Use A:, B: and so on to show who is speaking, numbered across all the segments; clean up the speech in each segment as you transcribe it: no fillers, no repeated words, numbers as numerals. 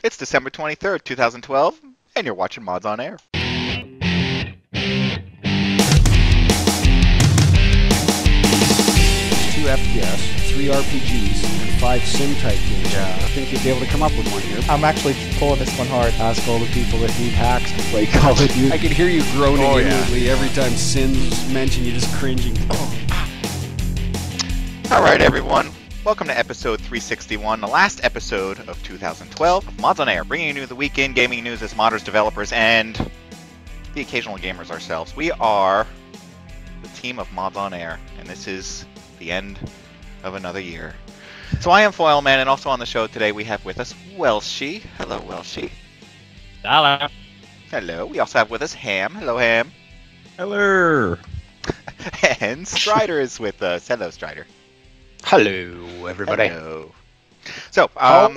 A: It's December 23rd, 2012, and you're watching Mods on Air.
B: 2 FPS, 3 RPGs, and 5 sim-type games.
A: Yeah.
B: I think you'd be able to come up with one here.
C: I'm actually pulling this one hard.
B: Ask all the people that need hacks to play Call of Duty. I can hear you groaning inwardly every time Sin's mentioned. You're just cringing.
A: All right, everyone. Welcome to episode 361, the last episode of 2012 of Mods on Air, bringing you the weekend gaming news as modders, developers, and the occasional gamers ourselves. We are the team of Mods on Air, and this is the end of another year. So I am foyleman, and also on the show today we have with us Welshy. Hello, Welshy.
D: Hello.
A: Hello. We also have with us Ham. Hello, Ham.
C: Hello.
A: And Stryder is with us. Hello, Stryder.
E: Hello, everybody.
A: Hello. So,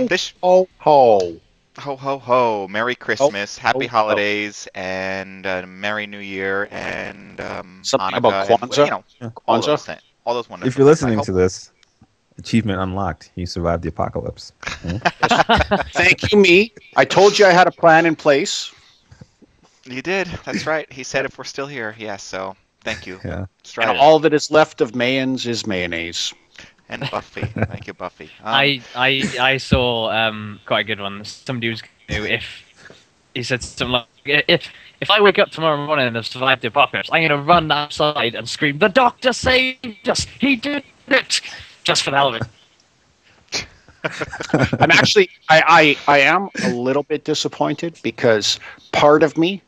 A: this...
E: Ho, ho.
A: Ho, ho, ho. Merry Christmas, Happy
E: ho.
A: Holidays, and Merry New Year, and
E: Something
A: Hanukkah,
E: about Kwanzaa?
A: and, you know, all
E: Kwanzaa?
A: those things. All those wonderful
C: If you're
A: things. I
C: listening
A: hope-
C: to this, achievement unlocked. You survived the apocalypse.
E: Thank you, me. I told you I had a plan in place.
A: You did. That's right. He said if we're still here. Yes, so thank you.
C: Yeah.
A: Stryder.
E: And all that is left of mayonnaise is mayonnaise.
A: And Buffy. Thank you, Buffy.
D: I saw quite a good one. Somebody was if he said something like if I wake up tomorrow morning and have survived the apocalypse, I'm gonna run outside and scream, "The doctor saved us! He did it!" Just for the hell of it.
E: I'm actually, I am a little bit disappointed because part of me,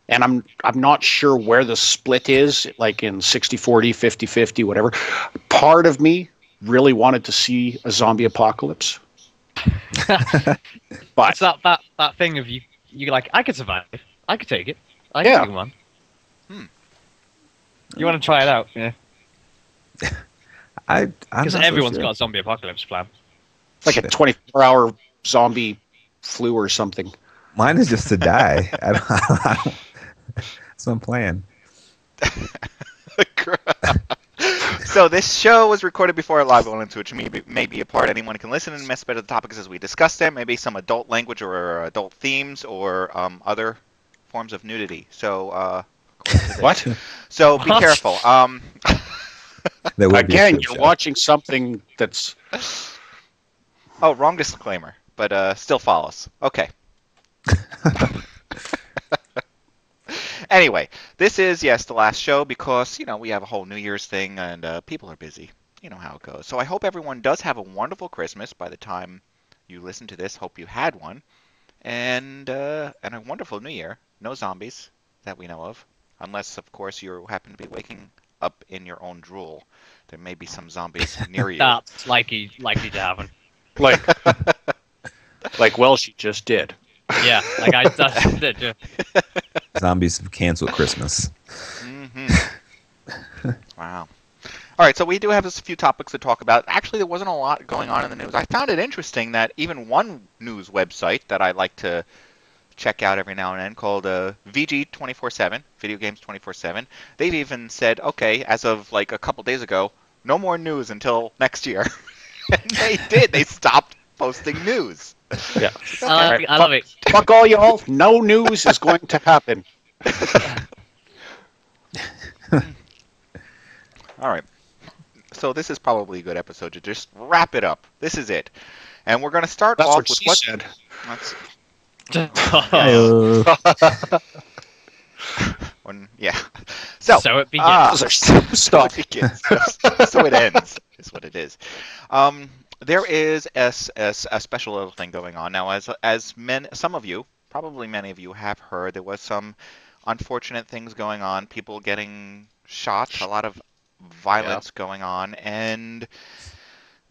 E: and I'm not sure where the split is, like in 60-40, 50-50, whatever. Part of me really wanted to see a zombie apocalypse. But
D: It's that thing of you're like, I could survive. I could take it. I
E: Yeah.
D: could take one. You want to try it out? Yeah. Because everyone's got a zombie apocalypse plan.
E: like a 24-hour zombie flu or something.
C: Mine is just to die. That's my plan.
A: So this show was recorded before a live audience, which may be a part. Anyone can listen and mess about the topics as we discuss them. Maybe some adult language or adult themes or other forms of nudity. So
E: What?
A: So be
D: What?
A: careful.
C: There will be a
E: Again,
C: clip
E: you're
C: show.
E: watching something that's...
A: Oh, wrong disclaimer, but still follow us. Okay. Anyway, this is, yes, the last show because, you know, we have a whole New Year's thing and people are busy. You know how it goes. So I hope everyone does have a wonderful Christmas by the time you listen to this. Hope you had one. And a wonderful New Year. No zombies that we know of. Unless, of course, you happen to be waking up in your own drool. There may be some zombies near you.
D: That's likely to happen.
E: Like Welshy just did.
D: Yeah, like I did. Yeah.
C: Zombies have canceled Christmas.
A: Wow. All right, so we do have a few topics to talk about. Actually, there wasn't a lot going on in the news. I found it interesting that even one news website that I like to check out every now and then called VG247, Video Games 24/7, they've even said, okay, as of like a couple days ago, no more news until next year. And they did. They stopped posting news.
E: Yeah.
D: I love it.
E: Fuck all y'all. No news is going to happen.
A: All right. So this is probably a good episode to just wrap it up. This is it. And we're going to start
E: That's
A: off
E: what
A: with
E: she
A: what...
E: said.
A: Let's- yeah. So
D: it begins.
E: Those are stop.
A: So it begins. So it ends, is what it is. There is a special little thing going on now. Some of you, probably many of you, have heard there was some unfortunate things going on. People getting shot. A lot of violence going on, and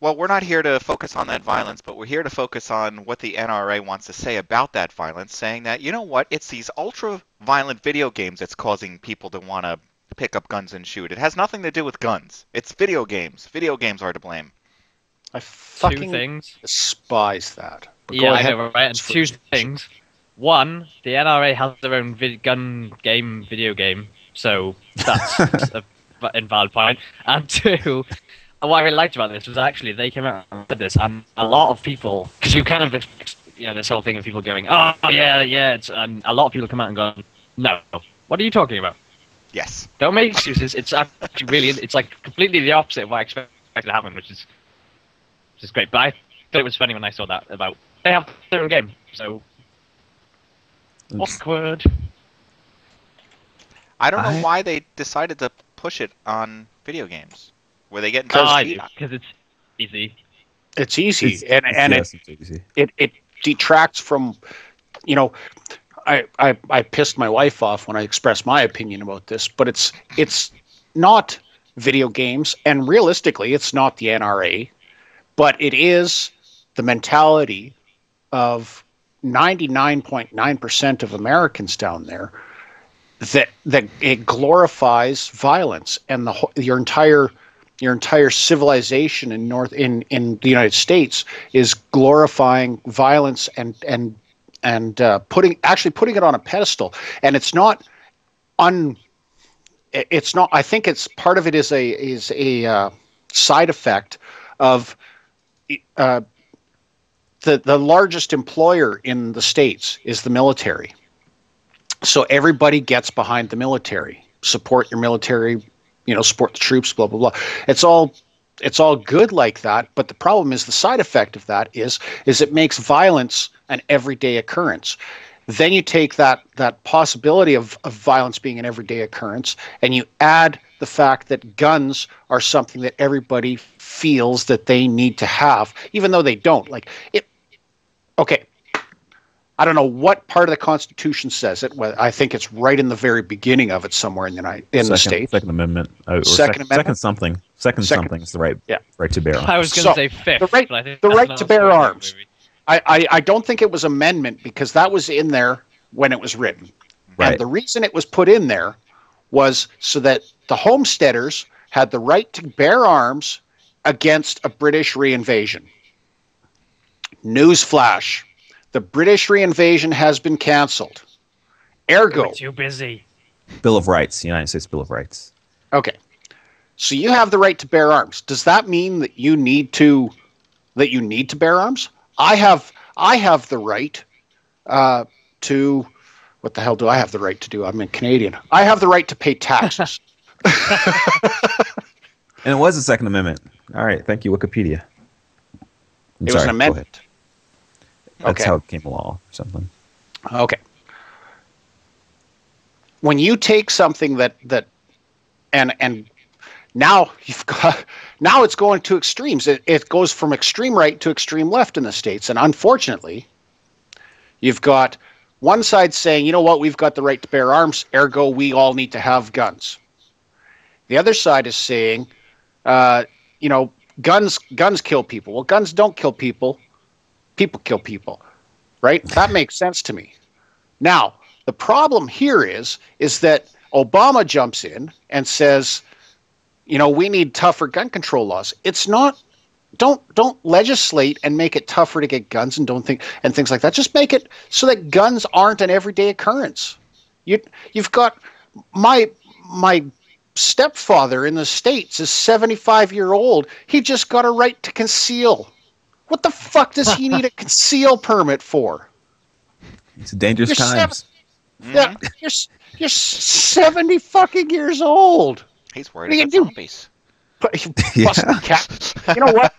A: well, we're not here to focus on that violence, but we're here to focus on what the NRA wants to say about that violence, saying that, you know what, it's these ultra-violent video games that's causing people to want to pick up guns and shoot. It has nothing to do with guns. It's video games. Video games are to blame.
E: I
D: Two
E: fucking
D: things.
E: despise that. But go
D: Yeah, I
E: ahead.
D: know, right? And two things. One, the NRA has their own gun game, video game, so that's a invalid point. And two, what I really liked about this was actually they came out and did this, and a lot of people, because you kind of this whole thing of people going, oh yeah, it's a lot of people come out and go, no, what are you talking about?
A: Yes.
D: Don't make excuses. It's actually really, it's like completely the opposite of what I expected to happen, which is great. But I thought it was funny when I saw that about they have their own game, so awkward.
A: I don't know why they decided to push it on video games. Were they getting
D: because it's easy.
E: It's easy,
C: It's easy.
E: it detracts from, you know, I pissed my wife off when I expressed my opinion about this, but it's not video games, and realistically, it's not the NRA, but it is the mentality of 99.9% of Americans down there that it glorifies violence, and your entire civilization in the United States is glorifying violence and putting it on a pedestal. And it's not I think it's part of it is a side effect of the largest employer in the States is the military. So everybody gets behind the military. Support your military, support the troops, blah, blah, blah. It's all good like that, but the problem is the side effect of that is it makes violence an everyday occurrence. Then you take that possibility of violence being an everyday occurrence, and you add the fact that guns are something that everybody feels that they need to have, even though they don't. Okay, I don't know what part of the Constitution says it. Well, I think it's right in the very beginning of it, somewhere in the state.
C: Second Amendment.
E: Second Amendment.
C: Second something is the right to bear arms.
D: I was going to say fifth.
E: The right to bear arms. I don't think it was amendment, because that was in there when it was written. Right. And the reason it was put in there was so that the homesteaders had the right to bear arms against a British reinvasion. Newsflash. The British reinvasion has been cancelled. Ergo.
D: We're too busy.
C: Bill of Rights, United States Bill of Rights.
E: Okay. So you have the right to bear arms. Does that mean that you need to bear arms? I have the right to, what the hell do I have the right to do? I'm in Canadian. I have the right to pay taxes.
C: And it was the Second Amendment. All right, thank you, Wikipedia.
E: It was an amendment.
C: That's how it came along, or something.
E: Okay. When you take something that and now it's going to extremes. It goes from extreme right to extreme left in the States, and unfortunately, you've got one side saying, you know what, we've got the right to bear arms, ergo we all need to have guns. The other side is saying, guns kill people. Well, guns don't kill people. People kill people, right? That makes sense to me. Now, the problem here is that Obama jumps in and says, we need tougher gun control laws. It's not. Don't legislate and make it tougher to get guns and things like that. Just make it so that guns aren't an everyday occurrence. You've got my stepfather in the States is 75-year-old. He just got a right to conceal. What the fuck does he need a conceal permit for?
C: It's dangerous times.
E: Yeah, you're 70 fucking years old.
A: He's worried about zombies.
E: Cat. You know what?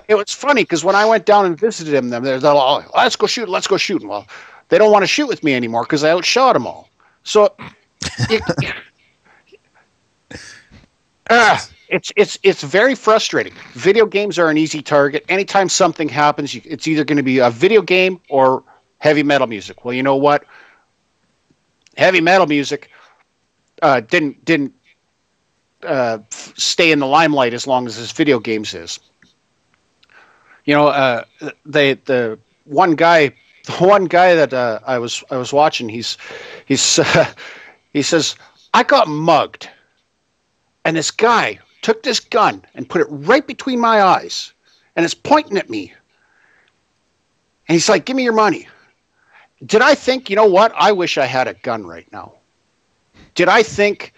E: It was funny because when I went down and visited him, they're all, let's go shoot. Well, they don't want to shoot with me anymore because I outshot them all. So it's very frustrating. Video games are an easy target. Anytime something happens, it's either going to be a video game or heavy metal music. Well, you know what? Heavy metal music didn't stay in the limelight as long as this video games is. The one guy that I was watching, he says, I got mugged, and this guy took this gun and put it right between my eyes, and it's pointing at me, and he's like, give me your money. Did I think, you know what? I wish I had a gun right now. Did I think,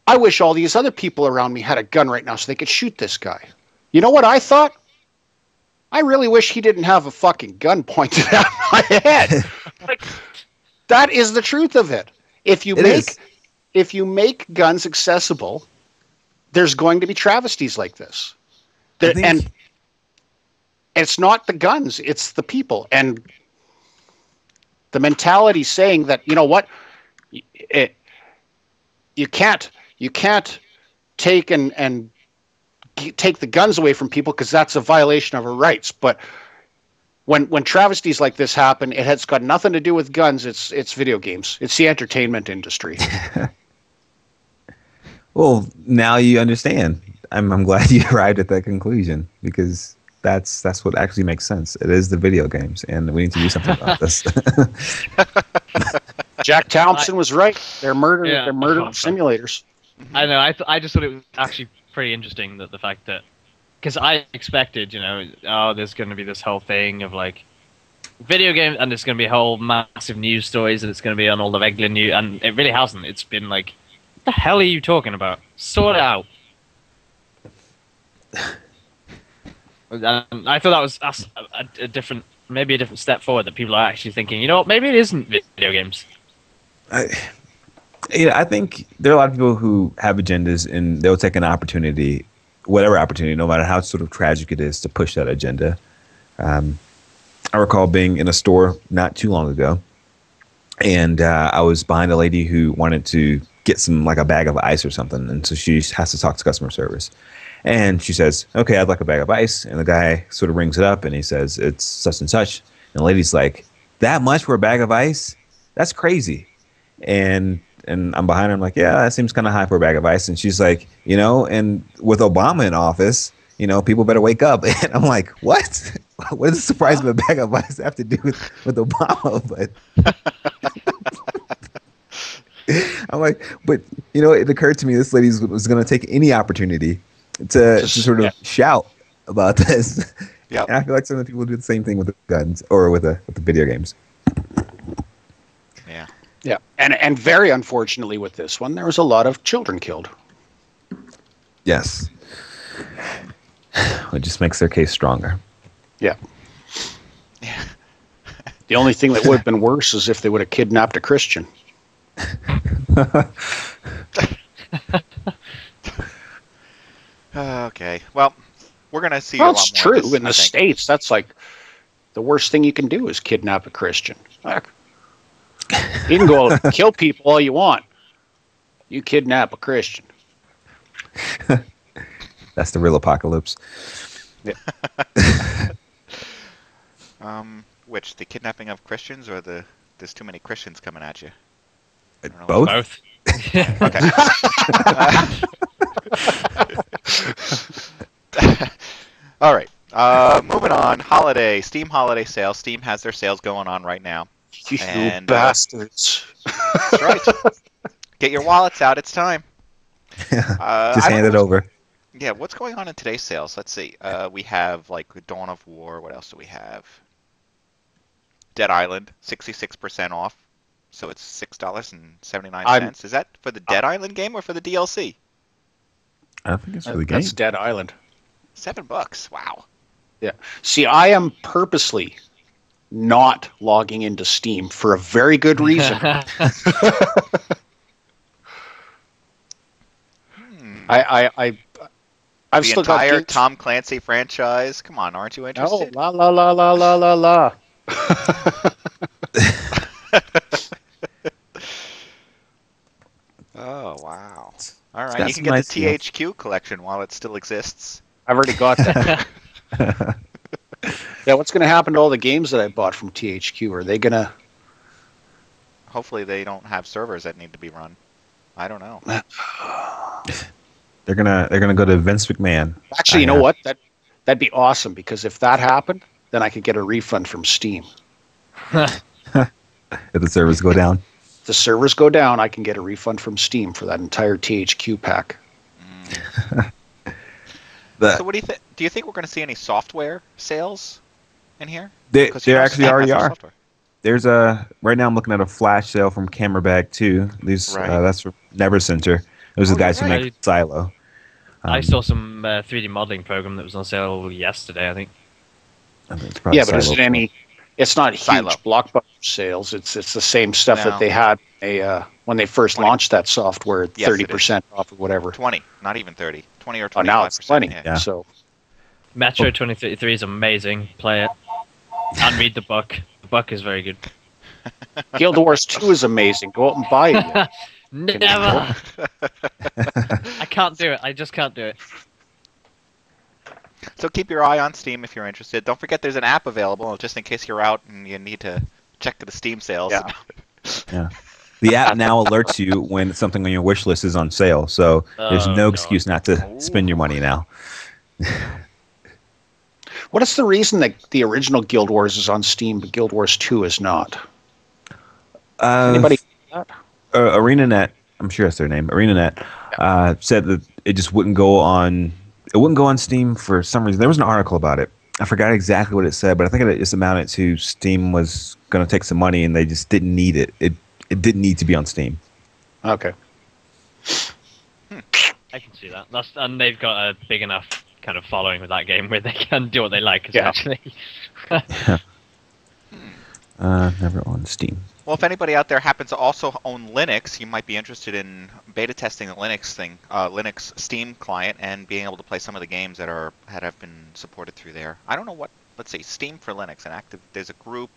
E: I wish all these other people around me had a gun right now so they could shoot this guy? You know what I thought? I really wish he didn't have a fucking gun pointed at my head. Like, that is the truth of it. If you make guns accessible, there's going to be travesties like this. And it's not the guns, it's the people. And the mentality saying that, you know what, you can't take and take the guns away from people because that's a violation of our rights. But when travesties like this happen, it has got nothing to do with guns. It's video games. It's the entertainment industry.
C: Well, now you understand. I'm glad you arrived at that conclusion, because that's what actually makes sense. It is the video games, and we need to do something about this.
E: Jack Thompson was right. They're murder simulators.
D: I know. I just thought it was actually pretty interesting that the fact that, because I expected, there's going to be this whole thing of like video games, and there's going to be a whole massive news stories, and it's going to be on all the regular news, and it really hasn't. It's been like, what the hell are you talking about? Sort it out. And I thought that was a different step forward, that people are actually thinking, you know what, maybe it isn't video games.
C: I think there are a lot of people who have agendas, and they'll take an opportunity, whatever opportunity, no matter how sort of tragic it is, to push that agenda. I recall being in a store not too long ago, and I was behind a lady who wanted to get some, like a bag of ice or something, and so she has to talk to customer service. And she says, "Okay, I'd like a bag of ice." And the guy sort of rings it up, and he says, "It's such and such." And the lady's like, "That much for a bag of ice? That's crazy." And I'm behind her. I'm like, "Yeah, that seems kind of high for a bag of ice." And she's like, and with Obama in office, people better wake up. And I'm like, what? What does the surprise of a bag of ice have to do with Obama? But I'm like, but it occurred to me this lady was going to take any opportunity to sort of shout about this.
A: Yeah,
C: and I feel like some of the people do the same thing with the guns or with the video games.
A: Yeah.
E: Yeah, and very unfortunately with this one, there was a lot of children killed.
C: Yes. It just makes their case stronger.
E: Yeah. Yeah. The only thing that would have been worse is if they would have kidnapped a Christian.
A: Okay. Well, we're gonna see.
E: Well,
A: a lot
E: it's
A: more of
E: true.
A: this,
E: In the States, that's like the worst thing you can do is kidnap a Christian. Like, you can go out and kill people all you want. You kidnap a Christian.
C: That's the real apocalypse.
E: Yeah.
A: Which, the kidnapping of Christians, or there's too many Christians coming at you?
C: Both.
D: Both.
A: Okay. All right. Moving on. Holiday. Steam holiday sale. Steam has their sales going on right now.
E: You
A: And,
E: bastards.
A: That's right. Get your wallets out. It's time.
C: Just hand it over.
A: Yeah, what's going on in today's sales? Let's see. We have like Dawn of War. What else do we have? Dead Island, 66% off. So it's $6.79. Is that for the Dead Island game or for the DLC?
C: I think it's for the game.
E: That's Dead Island.
A: $7. Wow.
E: Yeah. See, I am purposely not logging into Steam for a very good reason. I've
A: the
E: still got
A: entire Tom Clancy franchise. Come on, aren't you interested?
E: Oh, la la la la la la la.
A: Oh wow! All right, you can get
C: nice
A: the THQ collection while it still exists.
E: I've already got that. Yeah, what's going to happen to all the games that I bought from THQ? Are they going to?
A: Hopefully, they don't have servers that need to be run. I don't know.
C: They're gonna go to Vince McMahon.
E: Actually, you know what? That'd be awesome, because if that happened, then I could get a refund from Steam.
C: If the servers go down.
E: If the servers go down, I can get a refund from Steam for that entire THQ pack.
A: So what do you think? Do you think we're going to see any software sales in here?
C: There actually already are.
A: Software.
C: There's right now I'm looking at a flash sale from Camera Bag 2. That's from Never Center. Those are the guys who make Silo.
D: I saw some 3D modeling program that was on sale yesterday, I think.
C: I think it's probably
E: Yeah, but is
C: Silo.
E: it any? It's not huge
A: Silo.
E: blockbuster sales. It's the same stuff
A: No.
E: that they had when they first
A: 20.
E: launched that software,
A: Yes, it
E: 30% off or whatever.
A: 20, not even 30. 20 or 25%.
E: Oh, now it's 20.
C: Yeah.
E: So
D: Metro 2033 is amazing. Play it. And read the book. The book is very good.
E: Guild Wars 2 is amazing. Go out and buy it.
D: Never. I can't do it. I just can't do it.
A: So keep your eye on Steam if you're interested. Don't forget there's an app available just in case you're out and you need to check the Steam sales.
E: Yeah.
C: Yeah. The app now alerts you when something on your wish list is on sale, so there's
D: Oh,
C: no
D: God.
C: excuse not to spend your money now.
E: What is the reason that the original Guild Wars is on Steam, but Guild Wars 2 is not? Anybody?
C: ArenaNet, I'm sure that's their name. ArenaNet said that it just wouldn't go on. It wouldn't go on Steam for some reason. There was an article about it. I forgot exactly what it said, but I think it just amounted to Steam was going to take some money, and they just didn't need it. It didn't need to be on Steam.
E: Okay.
D: I can see that. And they've got a big enough kind of following with that game where they can do what they like, essentially.
C: Never on Steam.
A: Well, if anybody out there happens to also own Linux, you might be interested in beta testing the Linux Steam client, and being able to play some of the games that have been supported through there. I don't know what. Let's see, Steam for Linux, there's a group.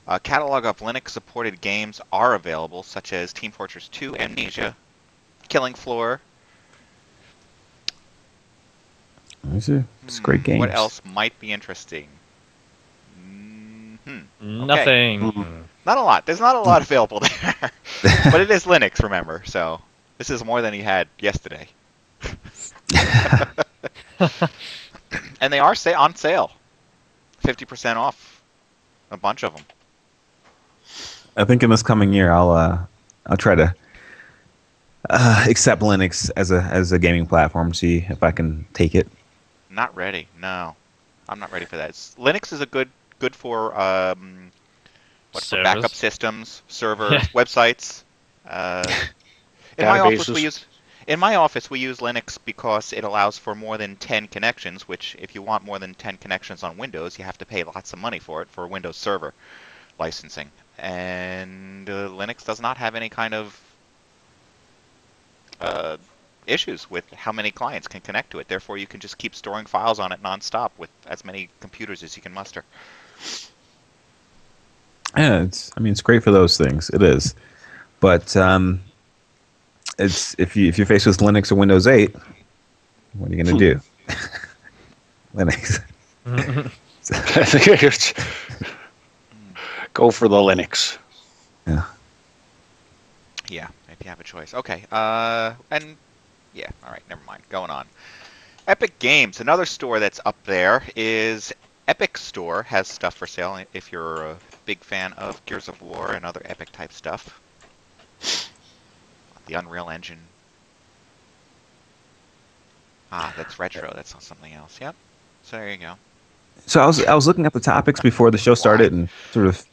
A: A catalog of Linux-supported games are available, such as Team Fortress 2, Amnesia, Killing Floor.
C: It's great games.
A: What else might be interesting?
D: Nothing.
A: Okay. Not a lot. There's not a lot available there. But it is Linux, remember, so this is more than he had yesterday. And they are on sale. 50% off. A bunch of them.
C: I think in this coming year, I'll try to accept Linux as a gaming platform. See if I can take it.
A: Not ready. No, I'm not ready for that. Linux is a good for for backup systems, servers, websites. In my office we use Linux because it allows for more than 10 connections. Which, if you want more than 10 connections on Windows, you have to pay lots of money for it for Windows Server licensing. And Linux does not have any kind of issues with how many clients can connect to it. Therefore, you can just keep storing files on it nonstop with as many computers as you can muster.
C: Yeah, it's great for those things. It is, but it's if you're faced with Linux or Windows 8, what are you going to do? Linux.
E: Go for the Linux.
C: Yeah.
A: Yeah, if you have a choice. Okay. And yeah, all right, never mind. Going on. Epic Games, another store that's up there is Epic Store, has stuff for sale if you're a big fan of Gears of War and other Epic type stuff. The Unreal Engine. Ah, that's retro. That's not something else. Yep. So there you go.
C: So I was looking at the topics before the show started, and sort of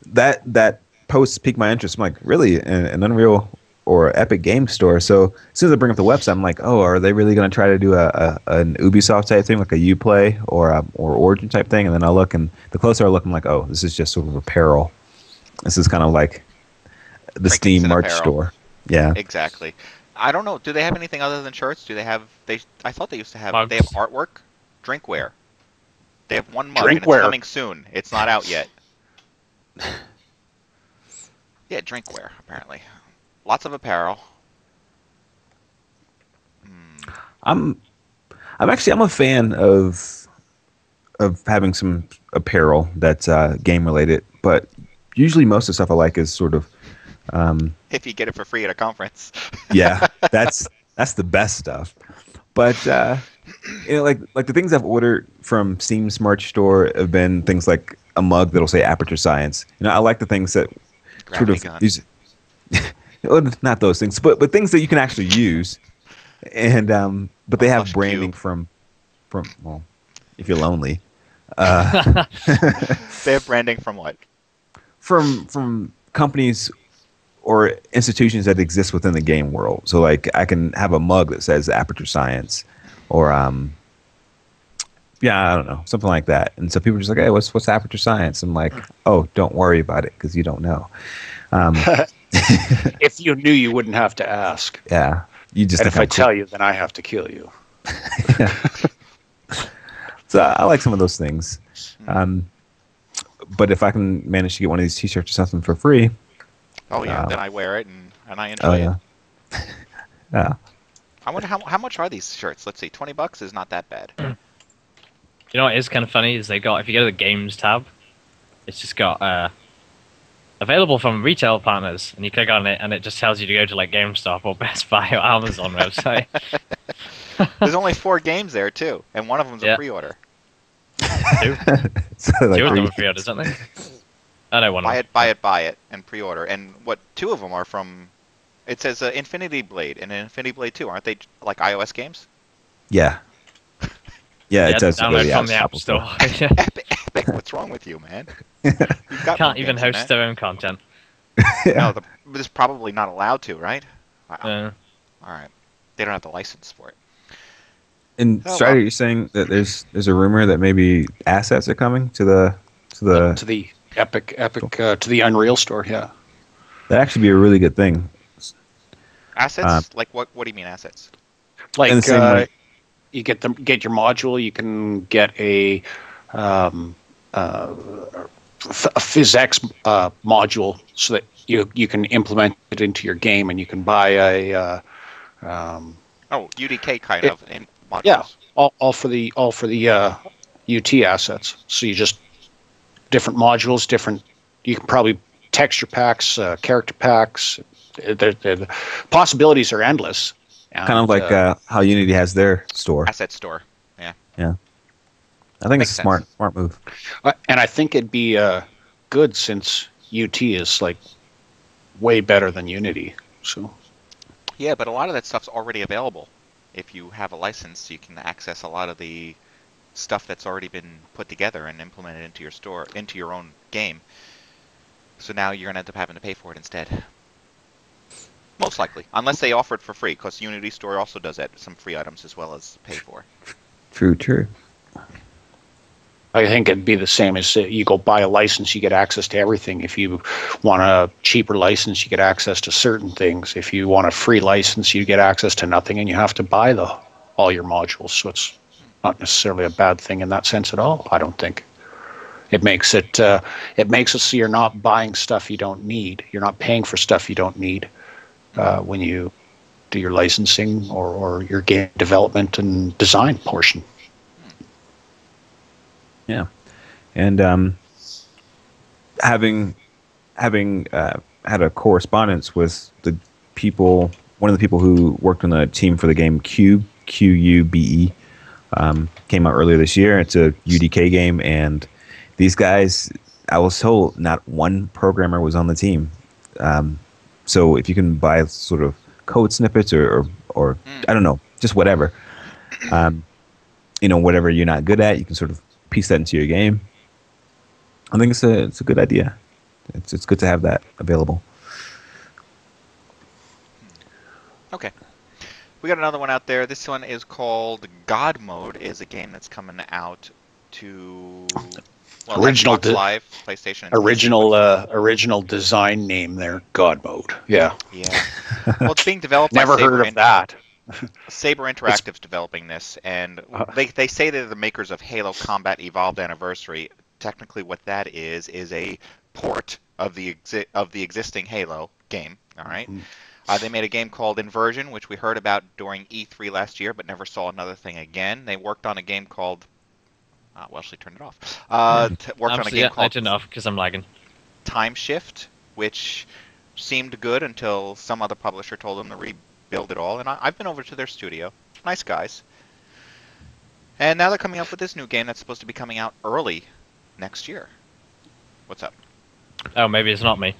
C: that post piqued my interest. I'm like, really, an Unreal or Epic Game Store? So as soon as I bring up the website, I'm like, oh, are they really going to try to do an Ubisoft type thing, like a Uplay or Origin type thing? And then I look, and the closer I look, I'm like, oh, this is just sort of apparel. This is kind of like the Steam merch store. Yeah,
A: exactly. I don't know. Do they have anything other than shirts? Do they have? I thought they used to have.
D: Mugs.
A: They have artwork, drinkware. They have one mug, and it's
E: Drinkware.
A: coming soon. It's not out yet. Yeah, drinkware apparently. Lots of apparel.
C: I'm a fan of having some apparel that's game related, but usually most of the stuff I like is sort of
A: If you get it for free at a conference.
C: yeah, that's the best stuff. But like the things I've ordered from Steam's merch store have been things like a mug that'll say Aperture Science. I like the things that sort of use, not those things, but things that you can actually use. And but they have branding from well, if you're lonely.
A: They have branding from what?
C: From companies or institutions that exist within the game world. So like I can have a mug that says Aperture Science, or Yeah, I don't know, something like that. And so people are just like, hey, what's aperture science? I'm like, oh, don't worry about it because you don't know.
E: If you knew, you wouldn't have to ask.
C: Yeah, you just
E: And
C: think
E: if I
C: I'm cool.
E: tell you, then I have to kill you.
C: Yeah. So I like some of those things. But if I can manage to get one of these T-shirts or something for free,
A: Oh yeah, then I wear it and I
C: oh
A: enjoy
C: yeah,
A: it.
C: yeah.
A: I wonder how much are these shirts? Let's see, $20 is not that bad.
D: You know what is kind of funny is they got, if you go to the games tab, it's just got available from retail partners, and you click on it, and it just tells you to go to like GameStop or Best Buy or Amazon website.
A: There's only 4 games there too, and one of them's a
D: Yeah.
A: pre-order.
D: Two.
C: So, like,
D: Two of them are pre-orders, aren't they? I know one of them.
A: Buy it, and pre-order. And what 2 of them are from? It says Infinity Blade and Infinity Blade 2. Aren't they like iOS games?
C: yeah, yeah. It does.
D: Download from the App Store.
A: Epic, what's wrong with you, man? You've got
D: Can't
A: more
D: even
A: games than
D: host
A: that.
D: their own content.
A: No, it's probably not allowed to, right? Wow.
D: Uh,
A: All right, they don't have the license for it.
C: And
A: Oh,
C: Stryder,
A: well.
C: you're saying that there's a rumor that maybe assets are coming to the
E: To the Epic to the Unreal Store. Yeah.
C: that'd actually be a really good thing.
A: Assets? Like what? What do you mean assets?
E: Like
C: In the same way-
E: you get your module. You can get a PhysX module so that you can implement it into your game, and you can buy a
A: Oh, UDK kind of in modules.
E: yeah, all for the UT assets. So you just different modules, different. You can probably texture packs, character packs. The possibilities are endless. And,
C: Kind of like how Unity has their store.
A: Asset store. Yeah.
C: Yeah, I think
A: Makes
C: it's a smart move.
E: and I think it'd be good since UT is like way better than Unity. So
A: Yeah, but a lot of that stuff's already available. If you have a license, you can access a lot of the stuff that's already been put together and implemented into your store, into your own game. So now you're going to end up having to pay for it instead. Most likely. Unless they offer it for free, because Unity Store also does that, some free items as well as pay for.
C: True.
E: I think it'd be the same as you go buy a license, you get access to everything. If you want a cheaper license, you get access to certain things. If you want a free license, you get access to nothing, and you have to buy all your modules. So it's not necessarily a bad thing in that sense at all. I don't think it makes it so you're not buying stuff you don't need. You're not paying for stuff you don't need when you do your licensing or your game development and design portion.
C: Yeah, and having had a correspondence with the people, one of the people who worked on the team for the game Cube, QUBE, came out earlier this year. It's a UDK game, and these guys, I was told not one programmer was on the team. So if you can buy sort of code snippets or I don't know, just whatever, whatever you're not good at, you can sort of piece that into your game. I think it's a good idea. It's good to have that available.
A: Okay. We got another one out there. This one is called God Mode. Is a game that's coming out to
E: Original
A: Xbox Live, PlayStation. And
E: original design name there, God Mode. Yeah.
A: Yeah. Well, it's being developed.
E: Never
A: by
E: heard of that.
A: Saber Interactive's developing this, and they say they're the makers of Halo Combat Evolved Anniversary. Technically, what that is a port of the existing Halo game. All right. They made a game called Inversion, which we heard about during E3 last year, but never saw another thing again. They worked on a game called. Welshy turned it off. Worked on a game called.
D: I turned it off because I'm lagging.
A: Time Shift, which seemed good until some other publisher told them to rebuild it all. And I've been over to their studio. Nice guys. And now they're coming up with this new game that's supposed to be coming out early next year. What's up?
D: Oh, maybe it's not me.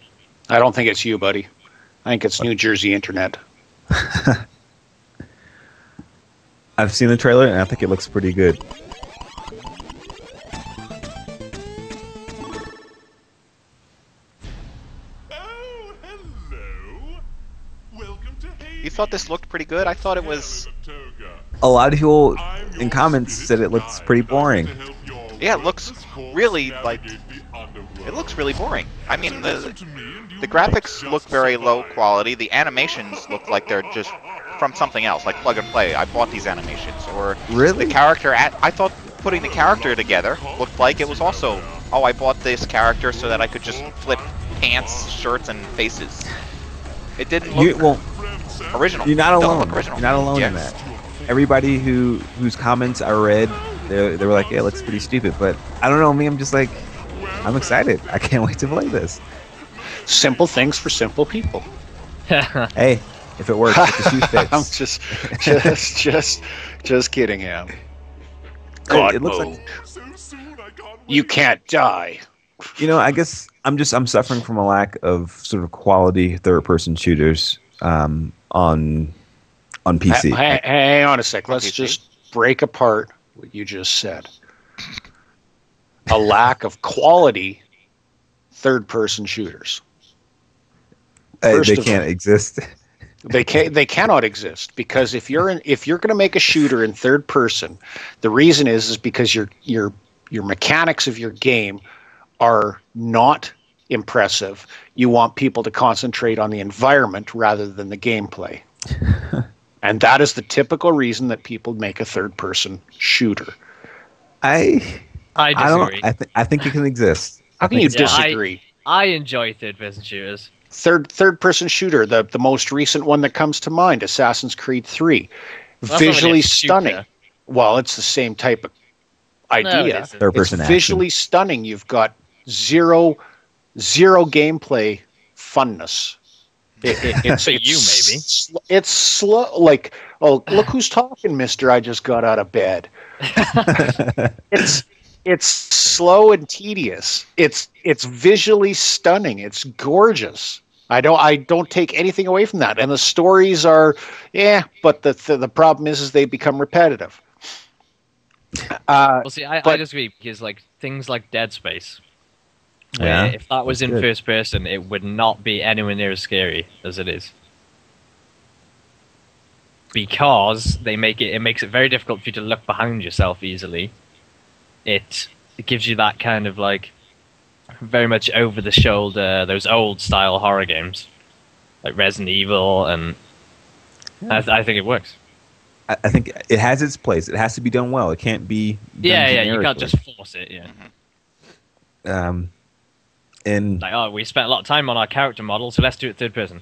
E: I don't think it's you, buddy. I think it's New Jersey Internet.
C: I've seen the trailer, and I think it looks pretty good.
F: Oh, hello. Welcome to Hades.
A: You thought this looked pretty good? I thought it was.
C: A lot of people in comments said it looks pretty boring.
A: Yeah, it looks really boring. I mean, the graphics look very low quality. The animations look like they're just from something else, like plug and play. I bought these animations, or
C: Really?
A: the character. I thought putting the character together looked like it was also. Oh, I bought this character so that I could just flip pants, shirts, and faces. It didn't look original.
C: You're not
A: It doesn't
C: alone.
A: look original.
C: You're not alone
A: Yeah.
C: in that. Everybody whose comments I read, they were like, "Yeah, it looks pretty stupid." But I don't know. Me, I'm just like, I'm excited. I can't wait to play this.
E: Simple things for simple people.
C: Hey, if it works, if the shoe fits.
E: I'm just kidding, Ham.
C: It looks like,
E: You can't die.
C: I guess I'm suffering from a lack of sort of quality third-person shooters on PC.
E: Hang on a sec. Let's
A: PC?
E: just break apart what you just said. A lack of quality third-person shooters. First
C: They
E: of
C: can't
E: all-
C: exist.
E: They cannot exist, because if you're going to make a shooter in third person, the reason is because your mechanics of your game are not impressive. You want people to concentrate on the environment rather than the gameplay. And that is the typical reason that people make a third person shooter.
D: I disagree.
C: I think it can exist.
E: How can you
C: it's fine.
E: disagree?
D: I enjoy third-person shooters.
E: Third person shooter, the most recent one that comes to mind, Assassin's Creed 3.
D: Well, that's not really
E: Visually
D: a shooter.
E: stunning. Well, it's the same type of idea.
D: isn't.
C: Third-person
E: It's
C: action.
E: visually stunning. You've got zero gameplay funness. It's
D: For you, maybe.
E: It's slow. Like, oh, look who's talking, Mister. I just got out of bed. It's slow and tedious. It's visually stunning. It's gorgeous. I don't take anything away from that. And the stories are, but the problem is they become repetitive.
D: Well, see, I
E: but-
D: disagree, because like things like Dead Space,
C: Yeah,
D: where if that was
C: that's
D: in
C: good.
D: first person, it would not be anywhere near as scary as it is. Because it makes it very difficult for you to look behind yourself easily. It gives you that kind of like very much over the shoulder, those old style horror games like Resident Evil, and I think it works.
C: I think it has its place. It has to be done well. It can't be done
D: Yeah, you can't
C: generically.
D: just force it. Yeah,
C: And
D: like, oh, we spent a lot of time on our character model, so let's do it third person.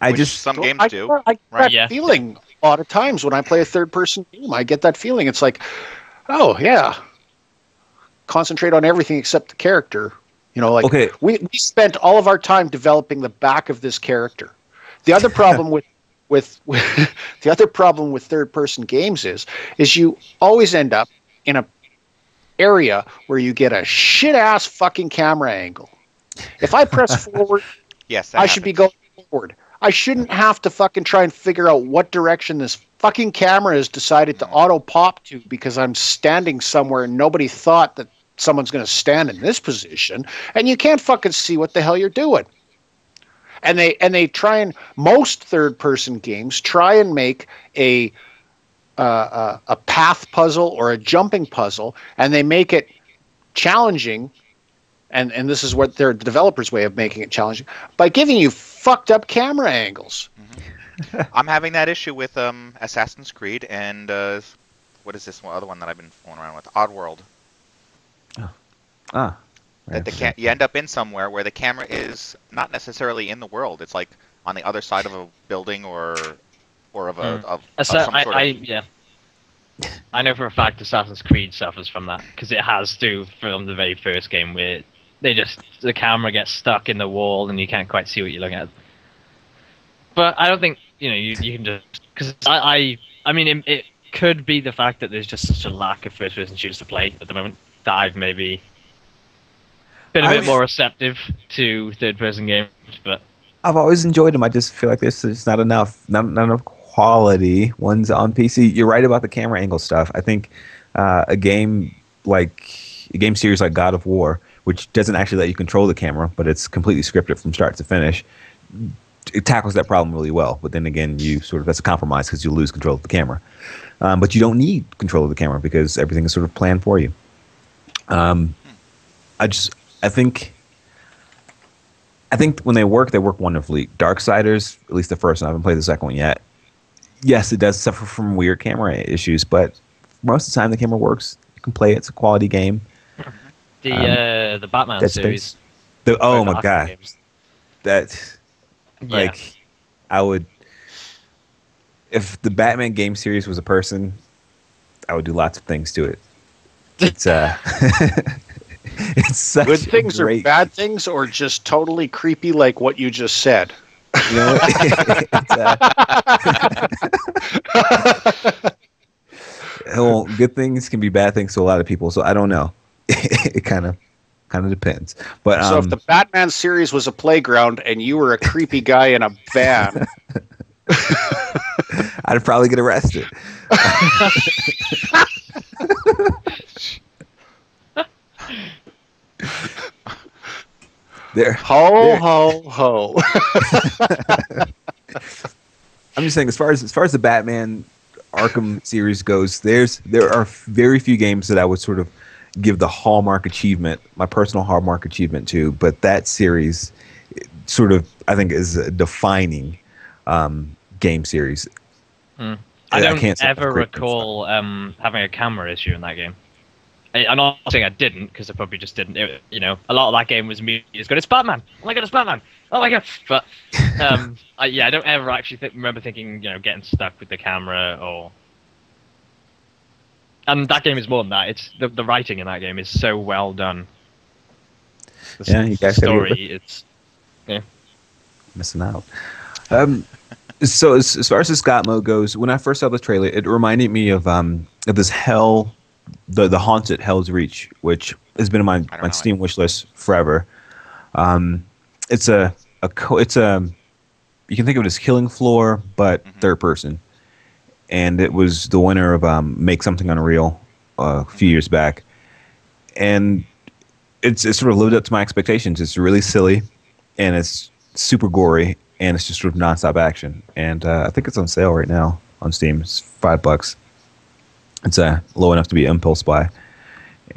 A: Which some games do.
E: I get
A: right?
E: that
D: Yeah.
E: feeling a lot of times when I play a third-person game. I get that feeling. It's like, oh yeah, concentrate on everything except the character. Like
C: Okay.
E: we spent all of our time developing the back of this character. The other problem with the other problem with third-person games is you always end up in a area where you get a shit-ass fucking camera angle. If I press forward,
A: Yes, that
E: I should be
A: happens.
E: going forward. I shouldn't have to fucking try and figure out what direction this fucking camera has decided to auto pop to because I'm standing somewhere and nobody thought that someone's going to stand in this position, and you can't fucking see what the hell you're doing. And they try, and most third person games try and make a path puzzle or a jumping puzzle, and they make it challenging. And this is what the developers' way of making it challenging, by giving you fucked up camera angles.
A: I'm having that issue with Assassin's Creed and what is this other one that I've been fooling around with? Oddworld. That you end up in somewhere where the camera is not necessarily in the world. It's like on the other side of a building or of some sort of.
D: Yeah. I know for a fact Assassin's Creed suffers from that, because it has to from the very first game, where the camera gets stuck in the wall and you can't quite see what you're looking at. But I don't think you can just, because I mean it could be the fact that there's just such a lack of first person shooters to play at the moment that I've maybe been a bit more receptive to third person games, but
C: I've always enjoyed them. I just feel like there's just not enough quality ones on PC. You're right about the camera angle stuff. I think a game series like God of War, which doesn't actually let you control the camera, but it's completely scripted from start to finish, it tackles that problem really well. But then again, that's a compromise because you lose control of the camera. But you don't need control of the camera because everything is sort of planned for you. I think when they work wonderfully. Darksiders, at least the first one, I haven't played the second one yet. Yes, it does suffer from weird camera issues, but most of the time the camera works. You can play it. It's a quality game.
D: The Batman
C: Dead
D: series.
C: Space. Oh my god.
D: Games.
C: I would, if the Batman game series was a person, I would do lots of things to it. It's it's such
E: Good things
C: great,
E: or bad things, or just totally creepy like what you just said?
C: you know, well, good things can be bad things to a lot of people, so I don't know. It kind of depends. But
E: so if the Batman series was a playground and you were a creepy guy in a van,
C: I'd probably get arrested.
E: ho.
C: I'm just saying, as far as the Batman Arkham series goes, there are very few games that I would sort of give the hallmark achievement, my personal hallmark achievement to, but that series sort of, I think, is a defining game series.
D: I don't ever recall having a camera issue in that game. I'm not saying I didn't, because I probably just didn't. A lot of that game was me just going, it's Batman! Oh my god, it's Batman! Oh my god! But, I don't ever actually remember thinking, getting stuck with the camera, or... And that game is more than that. It's the writing in that game is so well done.
C: You guys
D: story,
C: missing out. So as far as the Scott mode goes, when I first saw the trailer, it reminded me of this the Haunted Hell's Reach, which has been in my Steam wish list forever. It's a you can think of it as Killing Floor, but third person. And it was the winner of Make Something Unreal a few years back, and it's sort of lived up to my expectations. It's really silly, and it's super gory, and it's just sort of nonstop action. And I think it's on sale right now on Steam. It's $5. It's low enough to be impulse buy,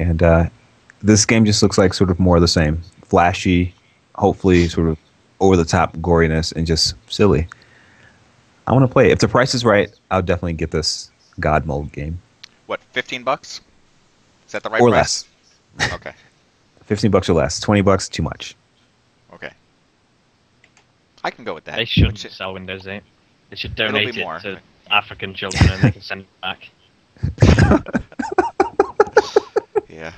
C: and this game just looks like sort of more of the same, flashy, hopefully sort of over the top goriness, and just silly. I want to play it. If the price is right, I'll definitely get this God mode game.
A: What, $15? Is that the right
C: or
A: price?
C: Less.
A: Okay.
C: $15 or less. $20 too much.
A: Okay. I can go with that.
D: They shouldn't sell Windows 8. They should donate it to African children and they can send it back.
A: Yeah.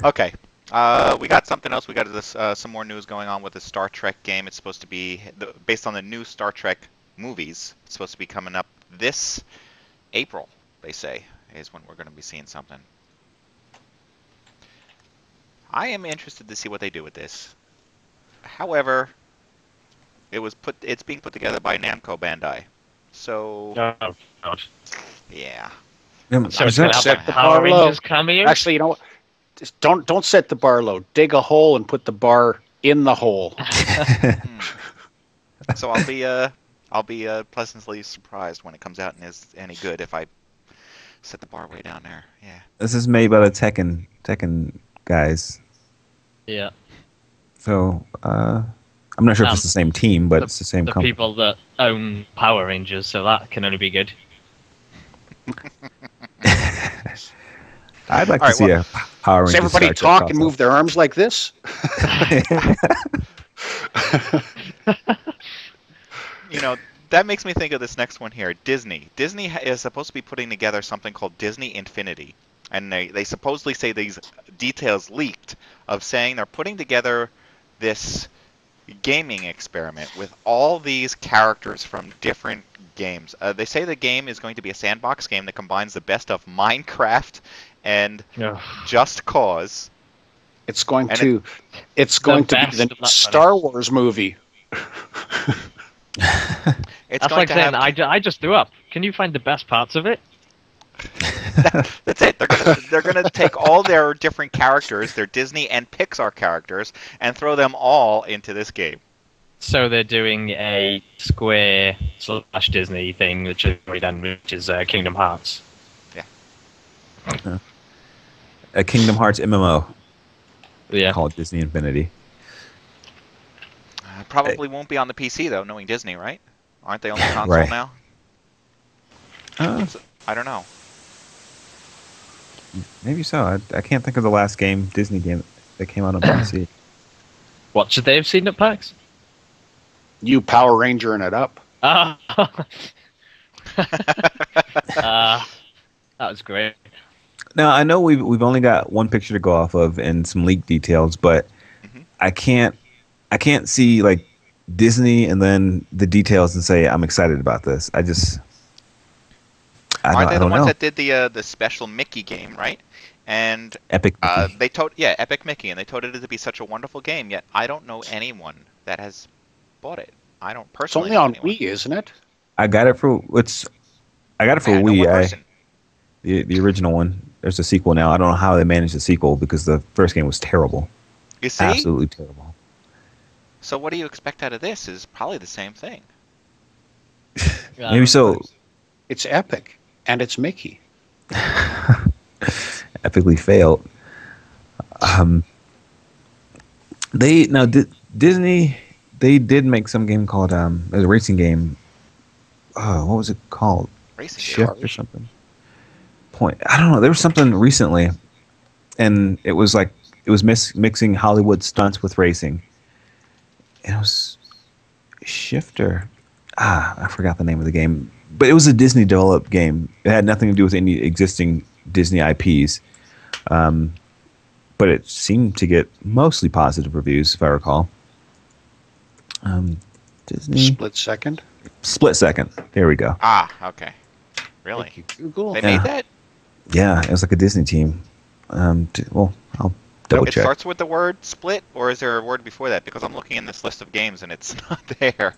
A: Okay. We got something else. We got this some more news going on with the Star Trek game. It's supposed to be based on the new Star Trek movies. It's supposed to be coming up this April, they say, is when we're going to be seeing something. I am interested to see what they do with this. However, it's being put together by Namco Bandai. So
D: Oh god.
A: yeah.
D: So it's going to have the Power Rangers cameo?
E: Actually, you know what? Just don't set the bar low. Dig a hole and put the bar in the hole.
A: So I'll be pleasantly surprised when it comes out and is any good if I set the bar way down there. Yeah.
C: This is made by the Tekken guys.
D: Yeah.
C: So I'm not sure if it's the same team, but it's the same company.
D: The people that own Power Rangers, so that can only be good.
C: I'd like to see a Power Rangers.
E: Does everybody talk and move their arms like this?
A: You know, that makes me think of this next one here. Disney. Disney is supposed to be putting together something called Disney Infinity. And they supposedly say these details leaked of saying they're putting together this gaming experiment with all these characters from different games. They say the game is going to be a sandbox game that combines the best of Minecraft and Just Cause.
E: It's going to be the Star Wars movie.
A: It's
D: That's
A: going
D: like
A: to
D: saying
A: have
D: I just threw up. Can you find the best parts of it?
A: That's it. They're gonna take all their different characters, their Disney and Pixar characters, and throw them all into this game.
D: So they're doing a Square / Disney thing, which is already done, which is Kingdom Hearts.
A: Yeah.
C: A Kingdom Hearts MMO
D: Yeah.
C: called Disney Infinity.
A: Probably won't be on the PC though, knowing Disney, right? Aren't they on the console
C: Right.
A: now? I don't know.
C: Maybe so. I can't think of the last Disney game that came out on PC.
D: What should they have seen at PAX?
E: You Power Rangering it up.
D: Ah. That was great.
C: Now I know we've only got one picture to go off of and some leak details, but I can't see like Disney and then the details and say I'm excited about this. I
A: Aren't they the
C: don't
A: ones
C: know.
A: that did the special Mickey game, right? And
C: Epic Mickey.
A: they Epic Mickey, and they touted it to be such a wonderful game. Yet I don't know anyone that has bought it. I don't
E: It's
A: personally.
E: only
A: know
E: on
A: anyone.
E: Wii, isn't it?
C: I got it for I got it for
A: I know one
C: Wii.
A: person.
C: The original one. There's a sequel now. I don't know how they managed the sequel because the first game was terrible.
A: You see?
C: Absolutely terrible.
A: So what do you expect out of this? Is probably the same thing.
C: Maybe so.
E: It's Epic, and it's Mickey.
C: Epically failed. Disney. They did make some game called a racing game. Oh, what was it called?
A: Racing
C: Shift
A: game.
C: or something. I don't know. There was something recently, and it was mixing Hollywood stunts with racing. And it was Shifter. I forgot the name of the game, but it was a Disney developed game. It had nothing to do with any existing Disney IPs, but it seemed to get mostly positive reviews, if I recall. Disney Split Second. There we go.
A: Okay. Really?
E: Thank you, Google.
A: They made that?
C: Yeah, it was like a Disney team. Well, I'll double
A: It
C: check.
A: starts with the word split, or is there a word before that? Because I'm looking in this list of games and it's not there.